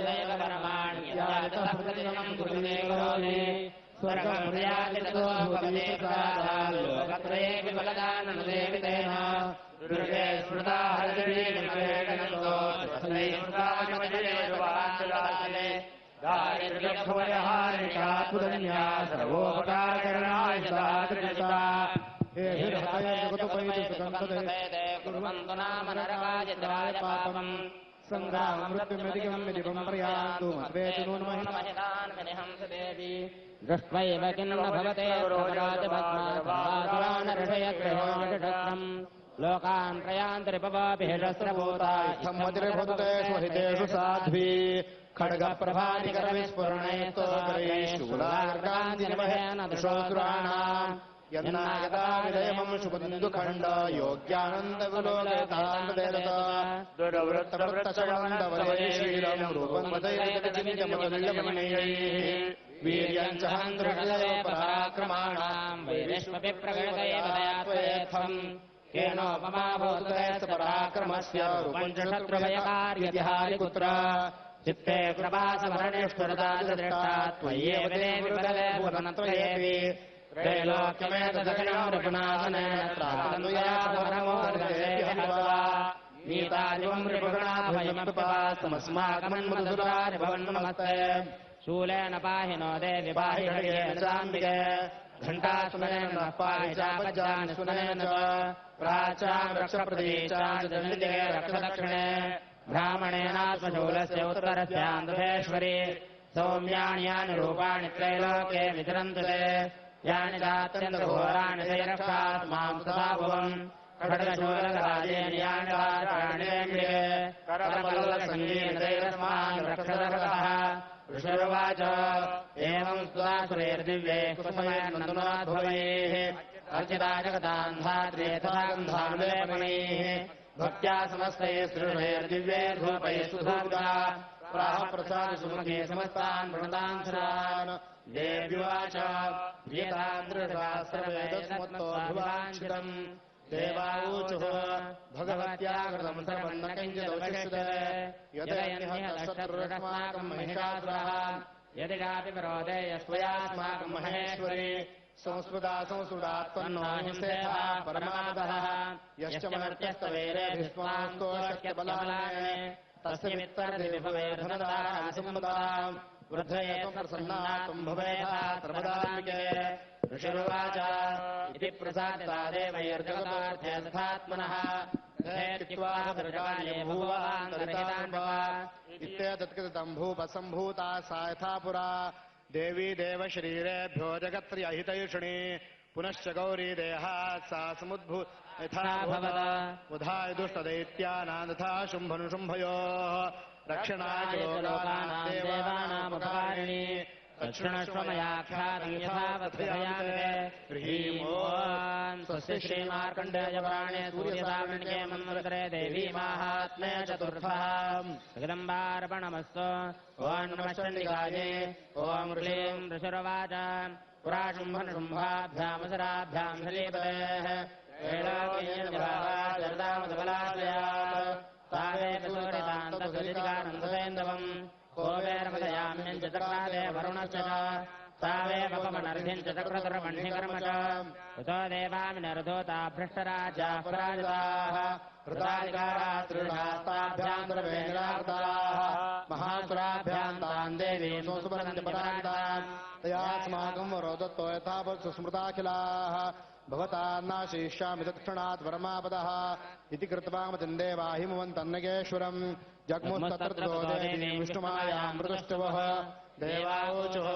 तदेव कर्माण्यजातः कुरुते करोति स्वर्गं प्रयाति ततो भवते प्रसादात् लोकत्रये विफलदाननुदेवितेन दुर्गे स्मृता हरिणीनन्दो स्वस्मै स्मृतामजयेषुवाञ्चलाले दारिद्र्यभवयहारिकात्मधन्या सर्वोपकारकरणाय सदा हे हृदये जगतपैतुकन्दते कुर्वन्तु नाम नरकायितराय पापम् सङ्ग्राममृत्युमधिकम् यदिवं प्रयान्तु मद्वेतनून्महितान् विनिहंस देवी दृष्ट्वैव किन्न भवते रोजपद्मासुरानऋषयत्रयोनिषत्रम् लोकान् प्रयान्तरिपवाभिषस्रभूता सम्मतिर्भूतेषु हितेषु साध्वी खड्गप्रभानिकरविस्फुरणैस्तोकरैशूलार्गान्तिनिवहेन दृशोऽसुराणाम् यन्नागता विजयमं शुभन्दुखण्ड योग्यानन्दविलोकतान्देदत दुर्वृत्तवृत्तचवन्दवलेशीलं रूपं वदैर्गतिचिन्त्यमतुल्यमणियैः वीर्यं च हन्तृहृदयोपराक्रमाणां वैरेष्वपि प्रकटयेव दयात्वयेत्थम् केनोपमा भवतुते पराक्रमस्य रूपं च शत्रुभयकार्यतिहारिपुत्र चित्ते कृपासमरणेश्वरता दृष्टा त्वय्येव देवि बले भुवनत्रयेऽपि त्रैलोक्यमेतदखिलं रिपुनाशनेन त्रातनुया नीतादिवं रिपुगणाभयमपिपास्तमस्माकमन्मधुरारि भवन्नमस्ते शूलेन पाहि नो देवि पाहि खड्गेन चाम्बिके घण्टासुनेन नः पाहि चापज्जानि सुनेन च प्राचां रक्षप्रतीचां च दण्डिते रक्षदक्षिणे ब्राह्मणेनात्मशूलस्य उत्तरस्यान्धेश्वरी सौम्यानि यानि रूपाणि त्रैलोके विचरन्तु ते यानि दात्यन्तघोराणि तैरक्षात् मां तथा भुवम् खड्गशूलराजेन यानि वाराणिरेन्द्रिये करपल्लसङ्गीन तैरस्मान् रक्षदर्हतः ऋषिरुवाच एवं सुरासुरैर्दिव्ये कुसमयनन्दनाद्भवैः अर्चिता जगदान्धात्रे तथा गन्धानुलेपनैः भक्त्या समस्तैः सृषैर्दिव्यैः धूपैः सुधूता प्राह प्रसाद सुमुखे समस्तान् प्रणतान् सुरान् देव्युवाच गीतान्द्रशास्त्रवेदस्मत्तोऽभिवाञ्छितम् देवाऊचुः भगवत्या कृतम् सर्वम् न किञ्चिदवशिष्यते यदयन्यस्माकम् महिषासुरः यदि चापि विरोधे यस्त्वयास्माकम् महेश्वरी संस्कृता संस्कृतात्मन्नो हिंसेः परमादः यश्च मर्त्यस्तवेरेभिस्त्वास्तो शक्यबलाने तस्य मित्तरदिविभवेर्धनदासम्पदाम् वृद्धये प्रसन्नात्वम् भवेथा सर्वदाम्बिके ऋषिरुवाच इति प्रसादिता देवैर्जगतार्थे तथात्मनः इत्येतत्कृतम् भूपसम्भूता सा यथा पुरा देवी देवशरीरेभ्यो जगत्र्यहितैषिणी पुनश्च गौरी देहात् सा समुद्भूत यथा भवद उधाय दुष्टदैत्यानां तथा शुम्भनुशुम्भयोः रक्षणाय लोकानां देवानामुपकारिणी दक्षिणश्व मयाख्यातं यथावत्यामे स्वस्ति श्रीमार्कण्डेयपुराणे सूर्यसामन्ये मन्वन्तरे देवी माहात्म्ये चतुर्थः जगदम्बार्पणमस्तु ॐ नमः चण्डिकायै ॐ ह्रीं ऋषिरुवाच पुरा शुम्भनुशुम्भाभ्यामसराभ्यां सलीपतेः तावेसूरितान्तसलितिकानन्दसेन्दवम् कोवेरमदयाम्यम् च चक्रादे वरुणश्च तावेमपमनर्धिम् च चक्रतुर्वह्निकर्म च उतो देवामिनर्धोता भ्रष्टराज्याः पराजिताः कृताधिकाराः तृढास्ताभ्याम् सर्वेनिराकृताः महासुराभ्याम् तान् देवीम् सुस्मरन्ति पराजिताम् तयास्माकम् वरोदत्तो यथावत् सुस्मृताखिलाः भवता नाशयिष्यामि तत्क्षणात् वरमापदः इति कृत्वा मतिन्देवा हिमवन्तन्नगेश्वरम् जग्मुस्तत्र देवीम् विष्णुमायाम् मृदुष्टवः देवावोचुः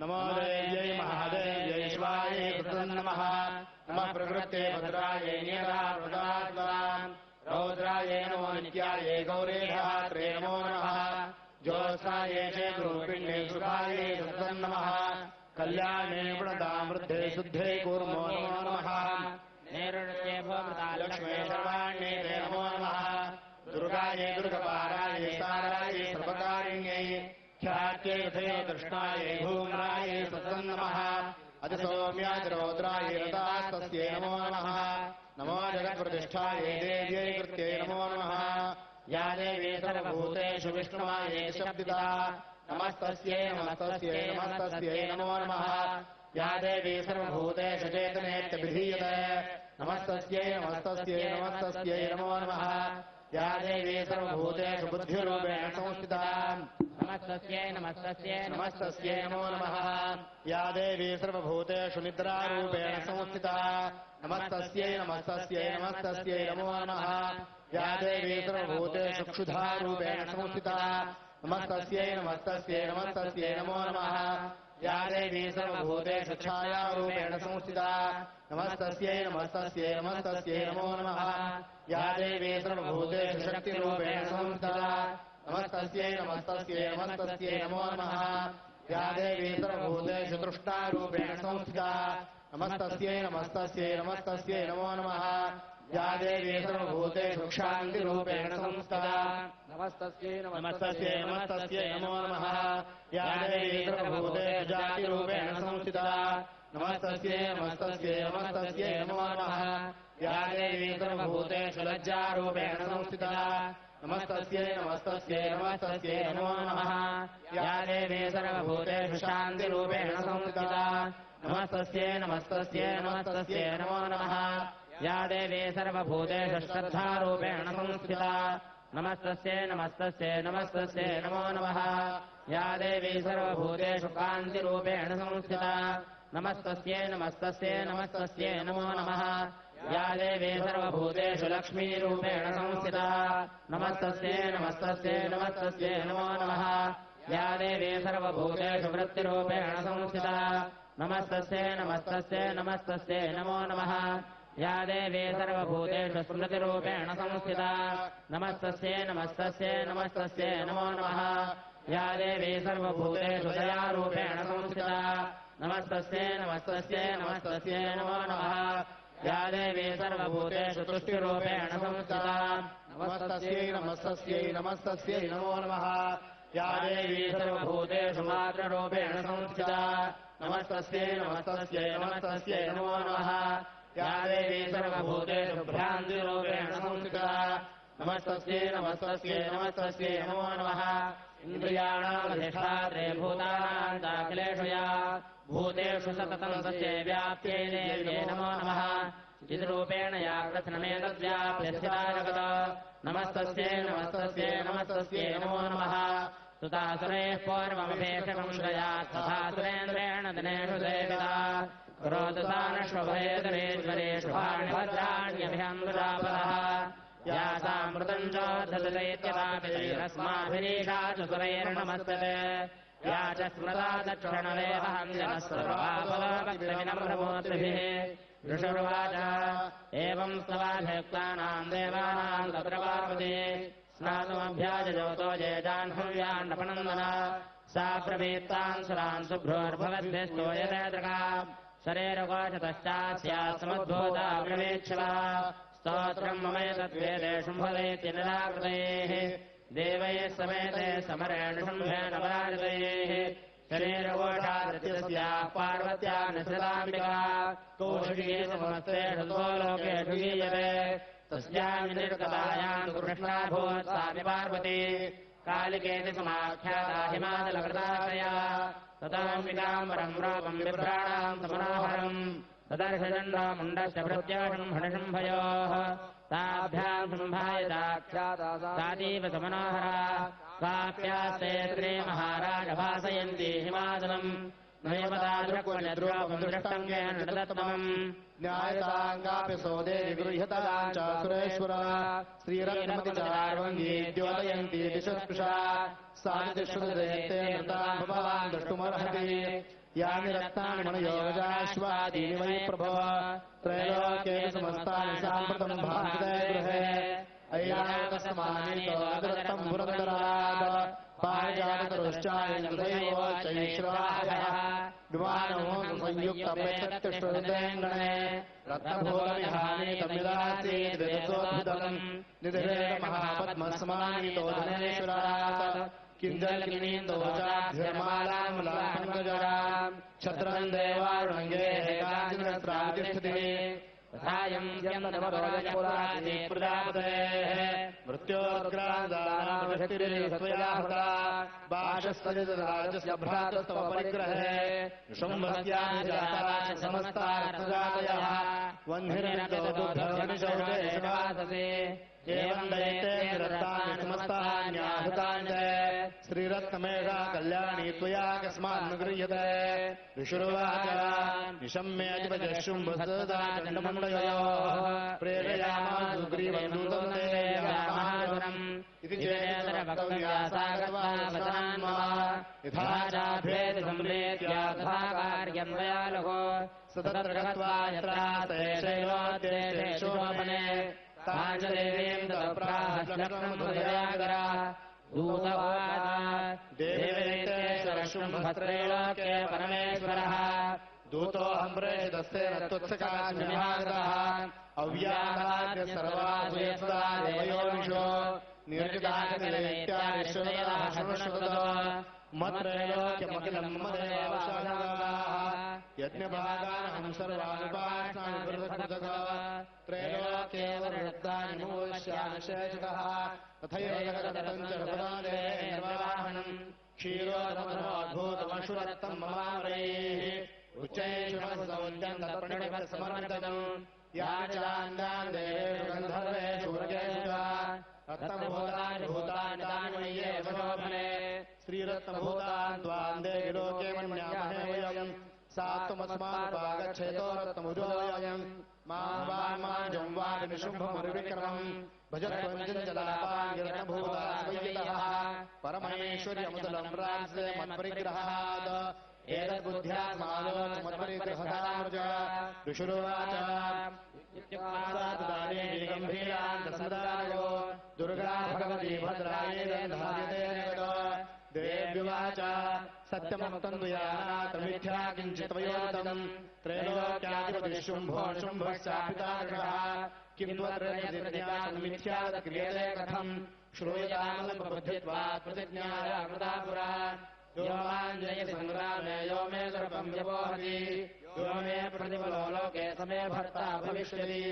नमो देव्यै महादेव्यै शिवायै नमः नमः प्रकृत्यै भद्रायै नीलावृतात्मनाम् रौद्रायै नमो नित्यायै गौरीधात्रे नमो नमः ज्योत्स्नायै चेद्रूपिण्यै सुखायै नमः कल्याणे वृणदामृद्धे शुद्धे कूर्मो नमो नमः नैरुण्ये भवमृता लक्ष्मे सर्वाण्ये ते नमो नमः दुर्गायै दुर्गपारायै सारायै सर्वकारिण्यै ख्यात्यै हृदये कृष्णायै धूम्रायै नमः अतिसौम्यातिरौद्रायै रतास्तस्यै नमो नमः नमो जगत्प्रतिष्ठायै देव्यै कृत्यै नमो नमः या देवी सर्वभूतेषु विष्णुमायेति शब्दिता नमस्तस्यै नमस्तस्यै नमस्तस्यै नमो नमः या देवी सर्वभूतेषु चेतनेत्यभिधीयते नमस्तस्यै नमस्तस्यै नमस्तस्यै नमो नमः या देवी सर्वभूतेषु बुद्धिरूपेण संस्थिता नमस्तस्यै नमस्तस्यै नमस्तस्यै नमो नमः या देवी सर्वभूतेषु निद्रारूपेण संस्थिता नमस्तस्यै नमस्तस्यै नमस्तस्यै नमो नमः या देवी सर्वभूतेषु क्षुधारूपेण संस्थिता नमस्तस्यै नमस्तस्यै नमस्तस्यै नमो नमः या देवी सर्वभूतेषु छायारूपेण संस्थिता नमस्तस्यै नमस्तस्यै नमस्तस्यै नमो नमः या देवी सर्वभूतेषु शक्तिरूपेण संस्थिता नमस्तस्यै नमस्तस्यै नमस्तस्यै नमो नमः या देवी सर्वभूतेषु तृष्णारूपेण संस्थिता नमस्तस्यै नमस्तस्यै नमस्तस्यै नमो नमः या देवी सर्वभूतेषु क्षान्तिरूपेण संस्थिता नमस्तस्यै नमस्तस्यै नमस्तस्यै नमो नमः या देवी सर्वभूतेषु जातिरूपेण संस्थिता नमस्तस्यै नमस्तस्यै नमस्तस्यै नमो नमः या देवी सर्वभूतेषु लज्जारूपेण संस्थिता नमस्तस्यै नमस्तस्यै नमस्तस्यै नमो नमः या देवी सर्वभूतेषु शान्तिरूपेण संस्थिता नमस्तस्यै नमस्तस्यै नमस्तस्यै नमो नमः या देवी सर्वभूतेषु श्रद्धारूपेण संस्थिता नमस्तस्यै नमस्तस्यै नमस्तस्यै नमो नमः या देवी सर्वभूतेषु कान्तिरूपेण संस्थिता नमस्तस्यै नमस्तस्यै नमस्तस्यै नमो नमः या देवी सर्वभूतेषु लक्ष्मीरूपेण संस्थिता नमस्तस्यै नमस्तस्यै नमस्तस्यै नमो नमः या देवी सर्वभूतेषु वृत्तिरूपेण संस्थिता नमस्तस्यै नमस्तस्यै नमस्तस्यै नमो नमः या देवी सर्वभूतेषु स्मृतिरूपेण संस्थिता नमस्तस्यै नमस्तस्यै नमस्तस्यै नमो नमः या देवी सर्वभूतेषु दयारूपेण संस्थिता नमस्तस्यै नमस्तस्यै नमस्तस्यै नमो नमः या देवी सर्वभूतेषु तुष्टिरूपेण संस्थिता नमस्तस्यै नमस्तस्यै नमस्तस्यै नमो नमः या देवी सर्वभूतेषु मात्ररूपेण संस्थिता नमस्तस्यै नमस्तस्यै नमस्तस्यै नमो नमः या देवी सर्वभूतेषु भ्रान्तिरूपेण संस्थिता नमस्तस्यै नमस्तस्यै नमस्तस्यै नमो नमः इन्द्रियाणामधिष्ठात्रे भूतानां दाखिलेषु या भूतेषु सततं तस्यै व्याप्त्यै देव्यै नमो नमः चिद्रूपेण या कृत्स्नमेतद्व्याप्यस्थिता जगत् नमस्तस्यै नमस्तस्यै नमस्तस्यै नमो नमः सुतासुरैः पूर्वमभेषकं श्रयात् तथा सुरेन्द्रेण दिनेषु सेविता क्रोधसानश्वभयेतरेश्वरेषु भाण्यभद्राण्यभिहन्दुरापदः यासामृतम् चोद्धदैत्यतापितैरस्माभिरीषा च सुरैर्नमस्तते या च स्मृता दक्षिणलेवहन्यनस्वभावभक्तविनम्रमूर्तिभिः ऋषुर्वाच एवम् स्तवाभियुक्तानाम् देवानाम् तत्र पार्वती स्नातुमभ्याजयोतो ये जाह्नव्यान्नपनन्दन सा प्रवीत्तान् सुरान् शुभ्रोर्भवद्भिस्तूयते दृगा शरीरकोशतश्चास्या समुद्भूता प्रवेक्षवा स्तोत्रम् ममेतद्वेदे शुम्भदैत्य निराकृतैः देवैः समेते समरेण शुम्भेन पराजितैः शरीरकोशादृत्यस्याः पार्वत्या निःसृताम्बिका कौशिकी समस्तेषु लोकेषु गीयते तस्याम् निर्गतायाम् कृष्णाभूत् सापि पार्वती कालिकेति समाख्याता हिमाचलकृताशया तताम्बिकाम्बरम् रूपम् बिभ्राणाम् समनोहरम् तदर्शचण्डमुण्डस्य भृत्याशम् हणशुम्भयोः ताभ्याम् शुम्भायदाख्याता सातीव समनोहरा काप्यास्ते त्रे महाराज भासयन्ति हिमाचलम् नैवतादृक्वन्यद्रूपम् दृष्टम् येन नृतत्वम् न्यायताङ्गापि सोदेवि गृह्यताम् च सुरेश्वरा श्रीरत्नमतिचार्वङ्गी द्योतयन्ती दिशस्पृशा सानितिश्रुतदेत्ते नृताम् भवान् द्रष्टुमर्हति यानि रत्नानि मनयोगजाश्वादीनि वै प्रभो त्रैलोके समस्तानि साम्प्रतम् भान्ते गृहे ऐरावतसमानीतोऽदृष्टम् पुरन्दराद पारिजातरुश्चायन्द्रदैवोच्चैश्रायः विमानमो संयुक्तमेतत्तिष्ठुर्देङ्गणे रत्नभूलविहानीतमिदासीद्वेदोद्भुतम् निधिरेणमहापद्मस्मानीतो धनेश्वरात् किञ्जल्किनीन्दोचाभ्यर्मालाम् लाभङ्गजराम् छत्रम् देवारुणङ्गेः काञ्चनस्रातिष्ठति तथायम् यन्तनवरोजपुरादे प्रजापतेः मृत्योर्ग्रान्दानामशक्तिरेस्त्वयाहृता बाषस्तरितराजस्य भ्रातस्तव परिग्रहे शुम्भस्याभिजाता समस्तार्थजातयः वह्निर्निशौदेशवाससे एवम् दैते निरतानि समस्तान्याहृतानि श्रीरत्नमेषा कल्याणी त्वया कस्मान् गृह्यते ऋषुरुवाच निशम्येऽधिपतिः शुम्भस्तदा चण्डमुण्डयोः प्रेरयामास सुग्रीवम् दूतं देव्यामानम् इति चेदरवक्तव्यासागत्वावचनान् मम यथा चाभेति सम्प्रेत्या तथा कार्यम् दयालुः सतत्र गत्वा यत्रास्ते शैलोद्देशे शोभने ताञ्चदेवीम् तत्प्राहश्लक्ष्मधुरयागिरा दूतवाच देवैतेश्वरशुम्भस्त्रैलोक्ये परमेश्वरः दूतोऽहम् प्रेषितस्तेन त्वत्सकाशमिहागतः अव्याहराद्य सर्वासु यत्सदा देवयोनिषो निर्जिताकनिलैत्यादिश्वरः शृणुष्वतो मत्रैलोक्यमखिलम् मम देवशासनाः यज्ञभागानहम् सर्वानुपासनानि पृथक् त्रैलोक्ये वर्णितानि नमोश्यानुशेषतः तथैव जगदतम् च हृदये निर्वाहनम् क्षीरोदमनोद्भूतमशुरत्तम् ममावरैः उच्चैषुणसौद्यम् तत्प्रणिपत्समर्पितम् याचान्यान् देवेषु गन्धर्वेषु व्रजेषु च रत्नभूतानि भूतानि तानि मय्ये शोभने श्रीरत्नभूतान् त्वाम् देवि लोके मन्यामहे वयम् सा त्वमस्मानुपागच्छेतो रत्नमुजोऽयम् मां वापि निशुम्भमुर्विक्रमम् भजत्वञ्जलापाङ्गिरत्नभूताः परमैश्वर्यमुदलम् राज्ये मत्परिग्रहात् एतद्बुद्ध्या समालोचमत्परिग्रहदामृज ऋषुरुवाच इत्युक्तादेवी गम्भीरान्तसदायो दुर्गा भगवती भद्रायेन्द्रायते देव्युवाच सत्यमुक्तम् तुयानात्रमिथ्या किञ्चित्वयोतम् त्रैलोक्याधिपतिः शुम्भो शुम्भश्चापिताकृशः किम् त्वद्मिथ्या क्रियते कथम् श्रूयतामल्पबुद्धित्वात् प्रतिज्ञाया कृता पुरा यो माञ्जयति सङ्ग्रामे यो मे सर्वम् व्यवोहति यो मे प्रतिफलो लोके समे भर्ता भविष्यति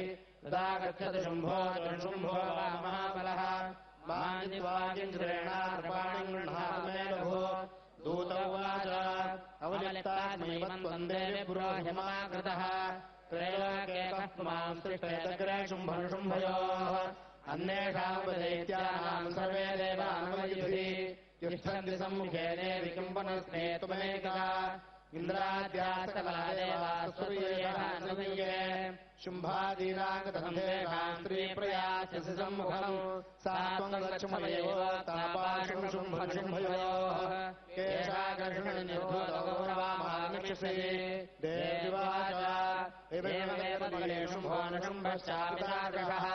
तदा गच्छति शुम्भो शुम्भो वा महाबलः माञ्जित्वा किञ्चिरेणार्पाणिम् गृह्णातु मे लघु दूत उवाच अवलिप्तात्मैवम् देवे पुरोहिमाकृतः त्रैलोके कः माम् सृष्टेतग्रे शुम्भयोः अन्येषामुपदैत्यानाम् सर्वे देवानुमयुधि तिष्ठन्ति सम्मुखे देवि किम् पुनस्ते त्वमेका इन्द्राद्या सकला देवाः सूर्यः नदीये शुम्भादीनागतन्देहाम् स्त्रीप्रयास्यसि सम्मुखम् सा त्वम् लक्ष्मयो तापाशुम् शुम्भयोः केशाकर्षणि निर्भूतगौरवामामिक्षसि देव्युवाच एवमेव मले शुम्भो न शुम्भश्चापिताकृशः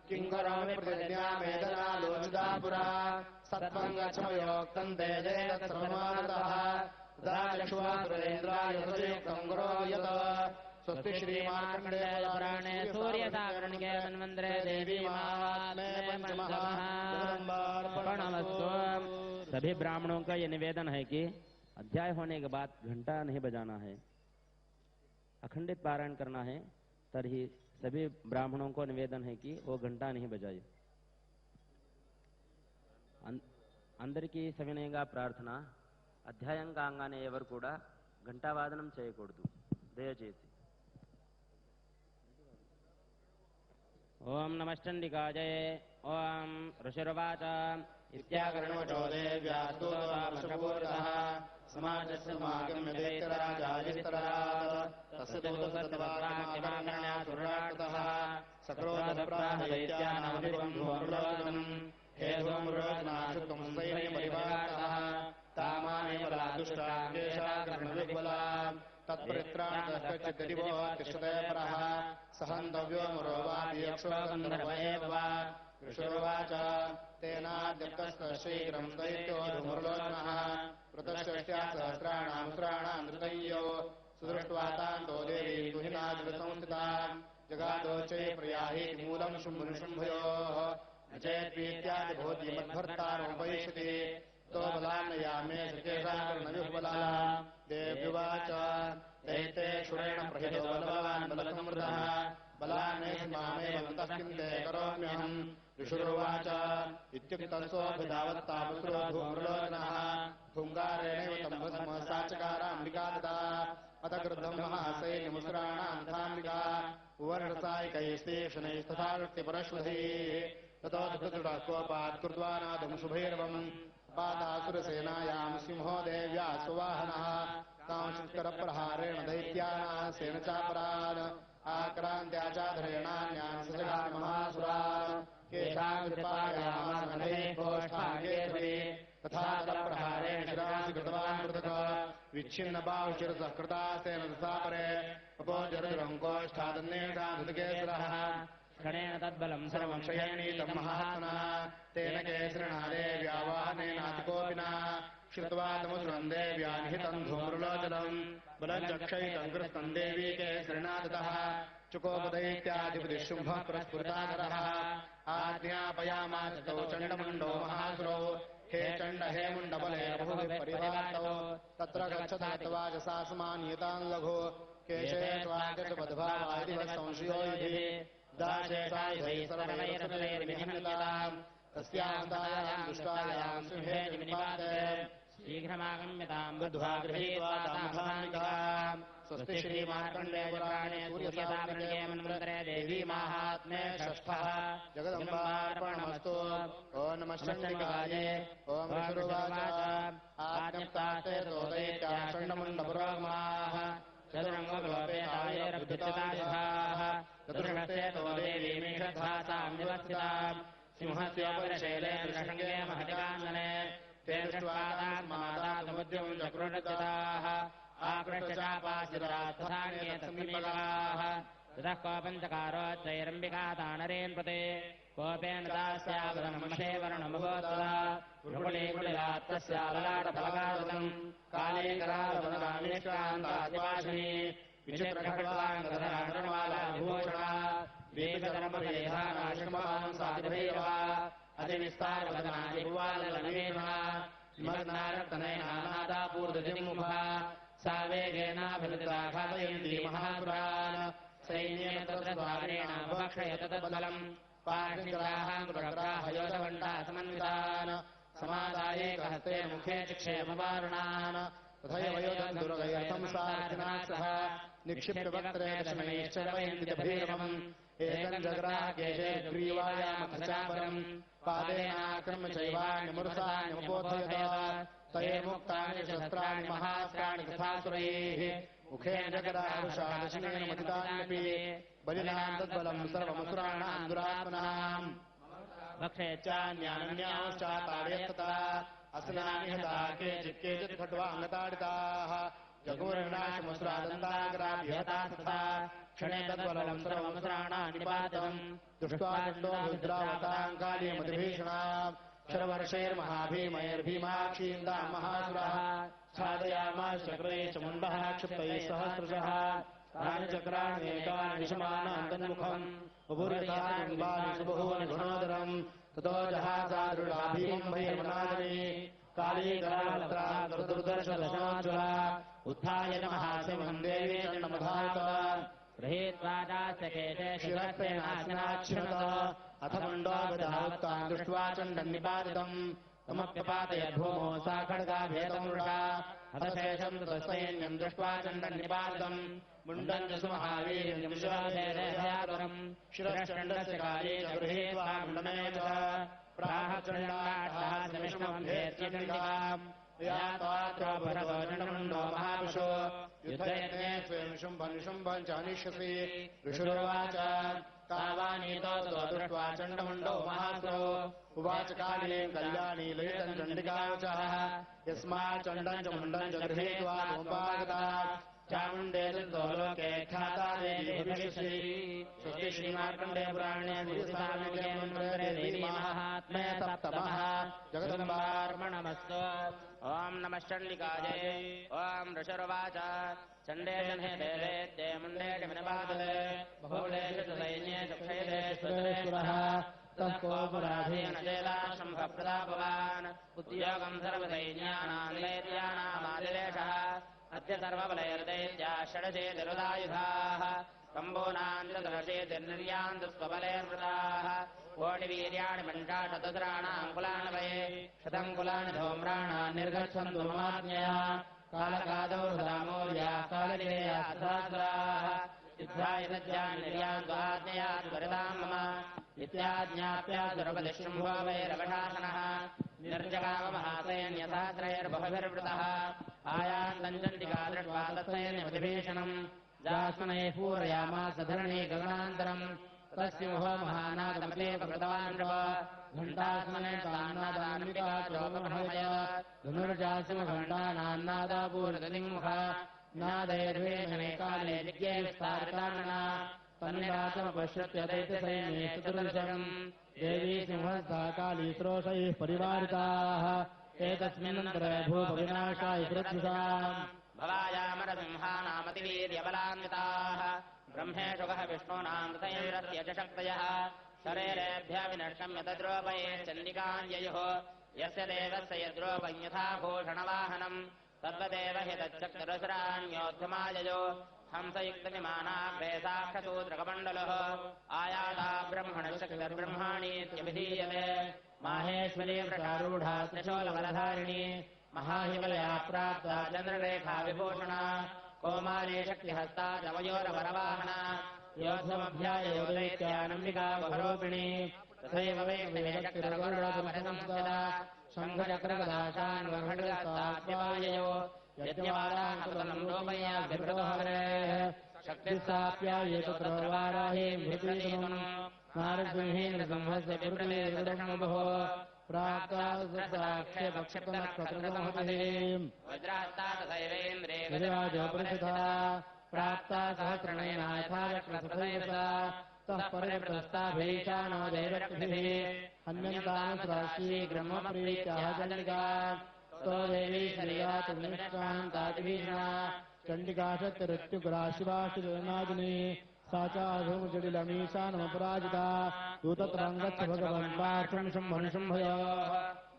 किम् करोमि प्रतिज्ञामेदनालोचिता पुरा सत्त्वम् गच्छमयोक्तम् तेजे तत्सर्वमानतः दालक्ष्वासुरेन्द्राय सुयुक्तम् गुरो यत स्वस्ति श्रीमार्कण्डेयपुराणे सूर्यसागरनिके मन्वन्तरे देवी महात्म्ये पंचमहार्पणमस्तु। सभी ब्राह्मणों का ये निवेदन है कि अध्याय होने के बाद घंटा नहीं बजाना है, अखंडित पारायण करना है। तभी सभी ब्राह्मणों को निवेदन है कि वो घंटा नहीं बजाए। అందరికీ సవినయంగా ప్రార్థన, అధ్యాయం కాగానే ఎవరు కూడా ఘంటావాదనం చేయకూడదు దయచేసి. ఓం నమశ్చండికాజయ ఓం ఋషిర్వాచ ఇత్యాకరణవచో దేవ్యాస్తోషపూరితః సమాజస్య మాగమ్యదేతరాజాయవిస్తరాత్ తస్య దోషసత్వాక్యమాగణ్యాసురాటతః సక్రోధప్రాహదైత్యానామభివంభోర్లోచనम् हे सोमरोचनाशुक्तम् सैन्यपरिवारतः तामानेव लादुष्टाङ्गेशाकर्णविह्वला तत्परित्राणतश्चिद्दिवो तिष्ठते परः सहन्तव्यो मुरो वादियक्षो गन्धर्व एव वा ऋषुरुवाच तेनाद्यक्तस्तः शीघ्रम् दैत्यो धूम्रलोचनः वृतश्चष्ट्या सहस्राणाम् सुराणाम् धृतय्यो सुदृष्ट्वा तान्तो देवी तुहिनादिवसंस्थिता जगादोचे प्रयाहीति मूलम् शुम्भनिशुम्भयोः चेत्वीत्यादिभूतिमद्भर्तारोपयिष्यति तो बलान्नयामे सकेशाकर्णविह्वला देव्युवाच दैते शुरेण प्रहितो बलवान् बलसमृतः बलानेऽसि मामेवं तस्किं ते करोम्यहम् ऋषुरुवाच इत्युक्तस्तोऽभिधावत्तापसुरो धूम्रलोचनः धूङ्गारेणैव तं भस्म साचकाराम्बिका ददा अथ क्रुद्धं महासैन्यमुसराणान्थाम्बिका उवर्णसायिकैस्तीक्ष्णैस्तथा वृत्तिपरश्वधैः ततो धृतदृढः कोपात् कृत्वा नादं शुभैरवम् पादासुरसेनायां सिंहो देव्या सुवाहनः कांचित्करप्रहारेण दैत्यानां सेनचापरान् आक्रान्त्याचाधरेणान्यान् सजगान् महासुरान् केषां कृपायामासनैः गोष्ठाङ्गेश्वरी तथा तलप्रहारेण शिरांसि कृतवान् पृथक् विच्छिन्नबाहुशिरसः कृतास्तेन दशापरे अपोजरदुरङ्कोष्ठादन्येषां धृतकेसरः क्षणेन तद्बलं सर्वं शयनीतं महात्मनः तेन केसरिणा देव्या वाहनेनातिकोपिना श्रुत्वा तमुसुरं देव्या निहितं धूम्रलोचनम् बलं चक्षयितं कृतं देवी केसरिणा दतः चुकोपदैत्याधिपतिः शुम्भः प्रस्फुरिताधरः आज्ञापयामास तौ चण्डमुण्डो महासुरौ हे चण्ड हे मुण्डबले बहुभिः परिवातौ तत्र गच्छतवाजसा समानीयतान् लघु केशे स्वागतपद्भावादिव संशयो युधि दाशेषायुधैः सर्वैरसुरैर्विनिहन्यताम् तस्यान्तायां दुष्टायां सिंहे निपाते शीघ्रमागम्यताम् बुद्ध्वा गृहीत्वा तामहानिकाम् स्वस्ति श्रीमार्कण्डेय पुराणे सूर्यताम्रके मन्वन्तरे देवी माहात्म्ये षष्ठः जगदम्बार्पणमस्तु ॐ नमः चण्डिकायै ॐ ऋषुरुवाच आज्ञप्तास्ते तोदैत्याः चण्डमुण्डपुरोगमाः चतुरङ्गोपेतायैरभ्युतायुधाः चतुर्हस्ते तो देवीमीषद्धातां निवर्तिताम् सिंहस्योपरिशैले नृशङ्गे महतिकाङ्गने ते दृष्ट्वा तास्मादातमुद्यं चक्रुरचिताः आपृष्टचापासिताः तथान्ये समीपगाः ततः कोपञ्चकारोच्चैरम्बिका तानरेन् प्रते कोपेन तास्यावदनमशे वर्णमुगोत्तदा वृकुलीकुलिलात्तस्याललाटफलगादम् काले करालवदनामिष्टान्तादिवासिनी विचित्रखड्वाङ्गधराणमाला विभूषणा दीपधर्मदेहानाश्रमवांसादिभैरवा अतिविस्तारवदना निर्वाललनिवेशना निमग्नारक्तनयनानादापूर्दजिमुखा सा वेगेनाभिलतिता घातयन्ती महासुरान् सैन्येन तत्र द्वारेणापभक्षयत तद्बलम् पार्श्वग्राहाङ्कुरग्राहयोधवण्डा समन्वितान् समादायैकहस्ते मुखे चिक्षेपवारुणान् तथैव योधन्दुर्गैरथं सार्थिनात्सः निक्षिप्य वक्त्रे दशनैश्चरवयन्तिभैरवम् एकम् जग्राहकेशे ग्रीवायामखचापरम् पादेनाक्रम्य चैवान्यमुरसान्यमुपोधयत तैर्मुक्तानि शस्त्राणि महास्त्राणि तथासुरैः मुखेन जगदारुषा दशनेन मथितान्यपि बलिनाम् तद्बलम् सर्वमसुराणाम् दुरात्मनाम् भक्षेच्छान्यान्यांश्चाताडयत्तता असनानि हता केचित् खड्वाङ्गताडिताः जगोर्विनाशमसुरादन्ताग्राभ्यहता तथा क्षणे तद्बलम् सर्वमसुराणाम् निपातम् दृष्ट्वा दण्डोऽभिद्रावताम् कालीमतिभीषणा क्षरवर्षैर्महाभीमैर्भीमाक्षीन्दाम् महासुरः साधयामास चक्रैः चमुण्डः क्षिप्तैः सहस्रशः तानि चक्राण्येकानि विषमाणाम् तन्मुखम् उभुर्यथानि सुबहूनि गुणोदरम् ततो जहासा दृढा भीमम् भैरवनादिनी काली करालत्राम् दुर्दर्शदशनोज्ज्वला उत्थाय महाशिवम् देवी चण्डमधात गृहीत्वा चास्य केशे शिरस्तेनाशनाच्छृणत अथ मण्डोपधावत्ताम् दृष्ट्वा चण्डम् निपातितम् तमप्यपातयद् भूमौ सा खड्गाभेदम् वृषा अथ शेषम् ततस्तैन्यम् दृष्ट्वा चण्डम् निपातितम् मुण्डम् च सुमहावीर्यम् शिरसेदयातुरम् शिरश्चण्डस्य काले च गृहीत्वा मुण्डमेव च प्राह चण्डाट्टहासमिष्णम् भेत्यचण्डिकाम् यात्वात्रो चण्डमुण्डो महापुषो युद्धयज्ञे स्वेन शुम्भम् च अनिष्यसि ऋषुरुवाच तावानीतो दृष्ट्वा चण्डमुण्डो महासुरो उवाच कालीम् कल्याणी ललितम् चण्डिकावचः यस्मात् चण्डम् च मुण्डम् च गृहीत्वा गोपागता चामुण्डे लोके ख्याता देवी भविष्यसि स्वस्ति श्रीमार्कण्डेय पुराणे सूर्यताम्रके मन्वन्तरे देवी माहात्म्ये सप्तमः जगदम्बार्पणमस्तु ॐ नमः चण्डिकायै ॐ ऋषुरुवाच चण्डे जने देवेद्ये मुण्डे जमिनपादले बहुलेषु सैन्येषु क्षयदेषु सुरेश्वरः तत्कोपराधेन जयलाशम्भप्रतापवान् उद्योगम् सर्वसैन्यानाम् दैत्यानामादिलेशः अद्य सर्वबलैर्दैत्याः षडशेतिरुदायुधाः कम्बोनाञ्चदर्शेतिर्निर्यान्तु स्वबलेर्वृताः कोटिवीर्याणि पञ्चाशतसहस्राणाङ्कुलानि वये शतङ्कुलानि धूम्राणाम् निर्गच्छन्तु ममाज्ञया कालकादौ सदामौर्या कालनिवेया सहस्राः सिद्धाय निर्यान्तु आज्ञया त्वरिताम् मम इत्याज्ञाप्यादुरपदिशृम्भो वैरवशासनः निर्जगामहासैन्यसहस्रैर्बहुभिर्वृतः आयान्तञ्चण्डिका दृष्ट्वा तत्सैन्यमतिभीषणम् जास्मने पूरयामास धरणे गगनान्तरम् तस्य मुहो महानादमतेककृतवान् घण्टास्मने तान्नादान्विता चोपमहय धनुर्जासिमघण्टानान्नादापूर्णदिङ्मुख नादैर्वेशने काले जिज्ञे विस्तारितानना तन्निरासमपश्यत्य दैत्यसैन्ये चतुर्दशम् देवी सिंहस्था काली स्रोषैः परिवारिताः एतस्मिन्नन्तरे भूपविनाशाय पृथ्वीषाम् भवायामरसिंहानामतिवीर्यबलान्विताः ब्रह्मेशुकः विष्णूनाम् संयुरस्य च शक्तयः शरेरेभ्यः विनष्टम् यतद्रोपये चण्डिकाञ्जयुः यस्य देवस्य यद्रोपम् यथा भूषणवाहनम् तद्वदेव हि तच्चक्रसुराण्योद्धमाययो हंसयुक्तविमानाग्रे साक्षसूत्रकमण्डलः आयाता ब्रह्मणशक्तिर्ब्रह्माणीत्यभिधीयते माहेश्वरी वृषारूढा त्रिशूलवरधारिणी महाहिमलया प्राप्ता चन्द्ररेखा विभूषणा कौमारी शक्तिहस्ता चमयोरवरवाहना योद्धमभ्यायो दैत्यानम्बिका बहुरूपिणी तथैव वैष्णवेशक्तिरगरुडापरिसंस्थिता शङ्खचक्रगदाशान्वखड्गस्ताप्यवाययो यज्ञवाराङ्कृतम् लोपयाभ्यहरेः शक्तिस्ताप्याये तत्र वाराहीम् भृतीतुम् नारसिंहेन्द्रसिंहस्य पुरुषलेदृढमभो प्राप्ताक्षेपक्षिप्तनक्षत्रमहतीम् वज्रास्ता तथैवेन्द्रे गजराजोपरिषिता प्राप्ता सहस्रणयना यथाचक्रसुतैरसा तः परिवृतस्ताभीशानो दैवक्षिभिः हन्यन्तानुसराशीघ्रमप्रीत्याह चण्डिका स्तो देवी श्रीयातु निष्कान्तातिभीषणा चण्डिका शक्तिरुत्युग्रा शिवाशिनादिनी सा चाधूमजडिलमीशानमपराजिता दूतत्रङ्गच्छ भगवन् पार्श्वं शुम्भन् शुम्भयोः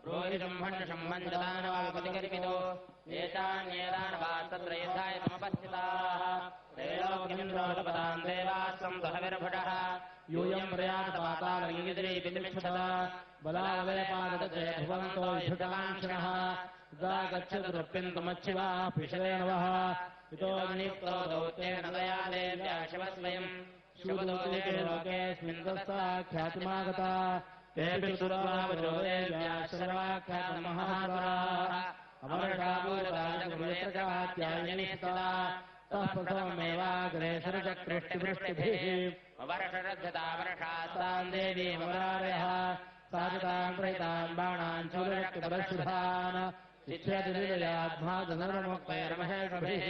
ब्रूहि शुम्भन् शुम्भन् दानवापतिकल्पितो येषान्येदानवात् तत्र यथाय समपस्थिताः त्रैलोक्यमिन्द्रोलपदान् देवास्सं सहविर्भुटः यूयं प्रयातपातालङ्गिद्रीपितिमिच्छता बलावलेपादते भुवन्तो युधकाङ्क्षिणः दा गच्छतुरप्यन्तमच्छिवा पिशरेणवः इतो नियुक्तो दौत्येन दया देव्या शिवस्वयम् शिवदौते लोकेऽस्मिन् तस्साख्यातिमागता तेऽपि सुरावचो देव्या शर्वाख्यातमहासुराः अमरशापूरराजगुरुयत्रकात्यायनिष्ठा तः प्रथममेवाग्रे शरचक्रिष्टिवृष्टिभिः अवर्षरद्धता वर्षास्ताम् देवीमवरारयः साधिताम् प्रहिताम् बाणान् शूलशक्तिपरशुधान् शिक्षादिविजयात्मादनर्मुक्तैर्महेश्वभिः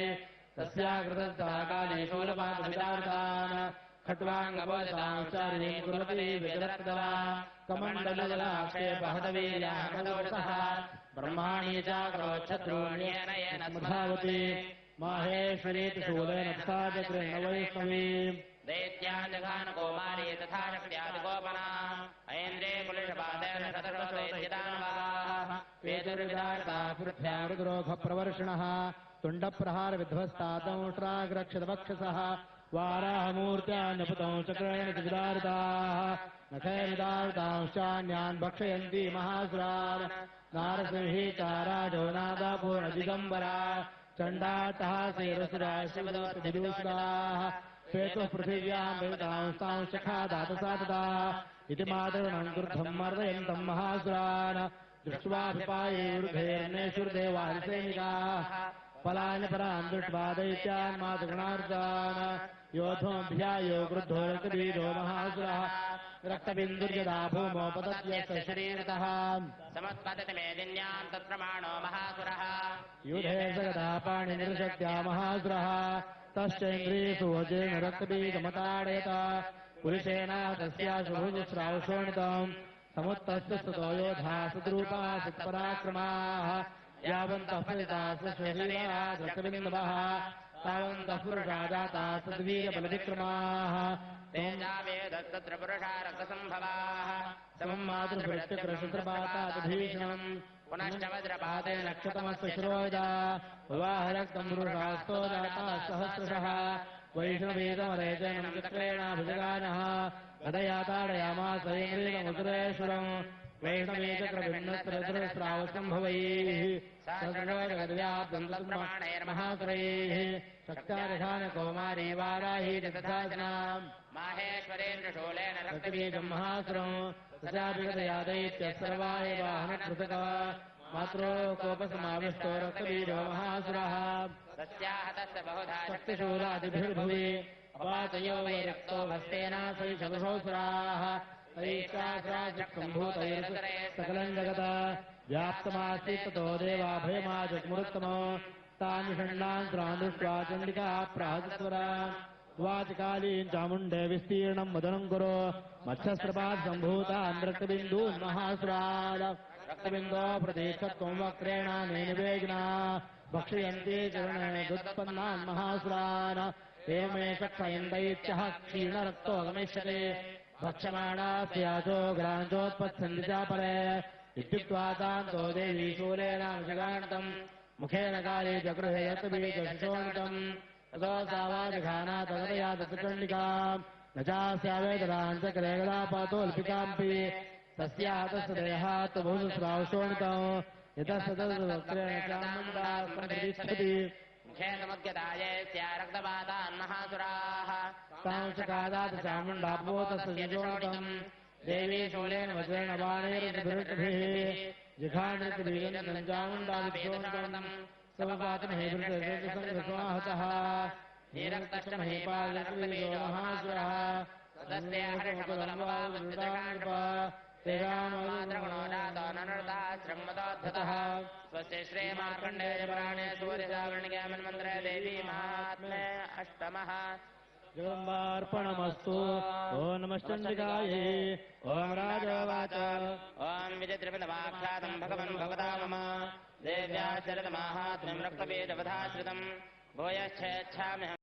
तस्याकृतस्ता काले शूलपादविदार्तान् खट्वाङ्गबोधतांश्चारिणीम् कुर्वती विजरक्तवा कमण्डलजलाक्षेपहतवीर्याहतोषः ब्रह्माणी चाक्रोच्छत्रूण्येन येन स्मृधावती माहेश्वरीति शूलेन तथा चक्रेण वैष्णवीम् दैत्याञ्जघानकौमारी तथा शक्त्यादिगोपना ऐन्द्रे कुलिशपादेन शतशोदयितानवाः वेदुर्विदारिताः पृथ्व्या रुद्रोघप्रवर्षिणः तुण्डप्रहारविध्वस्ता दंष्ट्राग्रक्षतवक्षसः वाराहमूर्त्या नपुतौ चक्रेण विदारिताः नखैर्विदारितांश्चान्यान् भक्षयन्ति महासुरान् नारसिंही चाराजो नादापूर्णदिगम्बरा चण्डाटः शिरसुराशिवदूषिताः श्वेतः पृथिव्याम् विविधांस्तां शखा दातसातता इति मातॄणाम् क्रुद्धम् मर्दयन्तम् महासुरान् दृष्ट्वाभिपायैर्भेर्नेषुर्देवारिसैनिकाः फलानि परान् दृष्ट्वा दैत्यान् मातृगणार्जान् योद्धोऽभ्यायो क्रुद्धो रक्तबीजो महासुरः रक्तबिन्दुर्यदा भूमो पतत्यस्य शरीरतः समत्पतति मेदिन्याम् तत्प्रमाणो महासुरः युधे सगदा पाणिनिर्शक्त्या महासुरः तश्चैन्द्रियेषु वजेन रक्तबीजमताडयत पुरुषेण तस्याशुभुजश्रावशोणितम् समुत्तस्य स्तुतो योधा सद्रूपा सत्पराक्रमाः यावन्तः फलिताः स्वशरीराः रक्तबिन्दवः तावन्तः पुरुषा जाताः सद्वीर्यबलविक्रमाः तेजावेदस्तत्र पुरुषा रक्तसम्भवाः समम् मातृभृत्यकृशुत्रपातादभीषणम् पुनश्च वज्रपातेन क्षतमस्य शिरोदा विवाहरक्तम् पुरुषास्तो जाताः सहस्रशः वैष्णवेदमरेचनं चक्रेणाभिजगानः गदया ताडयामास ऐन्द्रियमुद्रेश्वरम् वैष्णवेचक्रभिन्नस्रस्रावसम्भवैः सहस्रजगद्व्याप्तमाणैर्महासुरैः शक्त्यारथानकौमारी वाराही तथास्नाम् माहेश्वरेन्द्रशूलेन रक्तबीजम् महासुरम् तथापि गदया दैत्य सर्वा एवाहनकृतः मात्रो कोपसमाविष्टो रक्तबीजो महासुरः तस्याः तस्य बहुधा शक्तिशूलादिभिर्भुवि अपातयो वै रक्तो भस्तेन सैषदशोऽसुराः तैश्चास्राजक्सम्भूतैः सकलम् जगत व्याप्तमासीत् ततो देवाभयमाजग्मुरुत्तमो तान् षण्णान् स्रान् दृष्ट्वा चण्डिका प्राहस्वरा वाचकालीन् चामुण्डे विस्तीर्णम् मदनम् कुरु मत्स्यस्रपात् सम्भूतान् रक्तबिन्दून् महासुरान् रक्तबिन्दो प्रतीक्षत्वम् वक्रेण निवेगिना भक्षयन्ति चरणे दुत्पन्नान् महासुरान् एवमे चक्षयन् दैत्यः क्षीणरक्तो गमिष्यते भक्षमाणास्याचो ग्राञ्चोत्पत्सन्ति चापरे इत्युक्त्वा तान्तो देवी शूलेनाभिषगान्तम् मुखेन काले जगृहे यत्बीजशिशोऽन्तम् ततो सावाजघाना तदया दत्तचण्डिकाम् न चास्यावेदराञ्चक्रे गदापातोऽल्पिकाम्पि तस्याः तस्य देहात् बहुसुस्रावशोणितम् यतस्य तद्वक्रेण चामुण्डास्मृतिष्ठति मुखेनमुद्यताये स्यारक्तपातान् महासुराः तांशकादात् चामुण्डापोतस्य शोणितम् देवी शूलेन वज्रेण बाणैर्भिः जिघाणृतबीजम् चामुण्डादिशोणितम् समपातमहेभृतसंहतः नीरक्तश्चमहेपालकबीजो महासुरः तेरामात्रगुणोदातोननृताश्रमदोद्धतः स्वस्य श्रीमार्कण्डेयपुराणे सूर्यसावर्णिकामन्मन्त्रे देवी महात्म्ये अष्टमः जगदम्बार्पणमस्तु ॐ नमश्चण्डिकायै ॐ राजोवाच ॐ विजयत्रिपितमाख्यातम् भगवन् भवता मम देव्याश्चरितमाहात्म्यम् रक्तबीजवधाश्रितम् भूयश्चेच्छामि